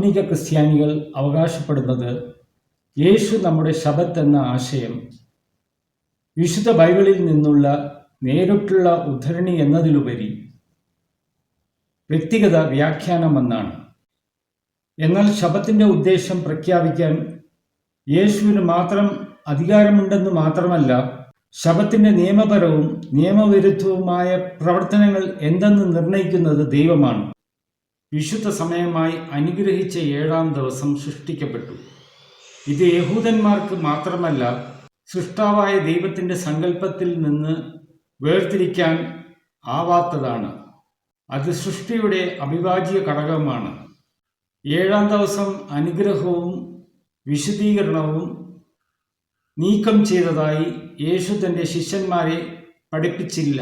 ആധുനിക ക്രിസ്ത്യാനികൾ അവകാശപ്പെടുന്നത് യേശു നമ്മുടെ ശബത്ത് എന്ന ആശയം വിശുദ്ധ ബൈബിളിൽ നിന്നുള്ള നേരിട്ടുള്ള ഉദ്ധരണി എന്നതിലുപരി വ്യക്തിഗത വ്യാഖ്യാനമെന്നാണ്. എന്നാൽ ശബത്തിൻ്റെ ഉദ്ദേശം പ്രഖ്യാപിക്കാൻ യേശുവിന് മാത്രം അധികാരമുണ്ടെന്ന് മാത്രമല്ല, ശബത്തിൻ്റെ നിയമപരവും നിയമവിരുദ്ധവുമായ പ്രവർത്തനങ്ങൾ എന്തെന്ന് നിർണയിക്കുന്നത് ദൈവമാണ്. വിശുദ്ധ സമയമായി അനുഗ്രഹിച്ച 7-ാം ദിവസം സൃഷ്ടിക്കപ്പെട്ടു. ഇത് യഹൂദന്മാർക്ക് മാത്രമല്ല, സൃഷ്ടാവായ ദൈവത്തിൻ്റെ സങ്കല്പത്തിൽ നിന്ന് വേർതിരിക്കാൻ ആവാത്തതാണ്. അത് സൃഷ്ടിയുടെ അവിഭാജ്യ ഘടകമാണ്. 7-ാം ദിവസം അനുഗ്രഹവും വിശുദ്ധീകരണവും നീക്കം ചെയ്തതായി യേശു തൻ്റെ ശിഷ്യന്മാരെ പഠിപ്പിച്ചില്ല.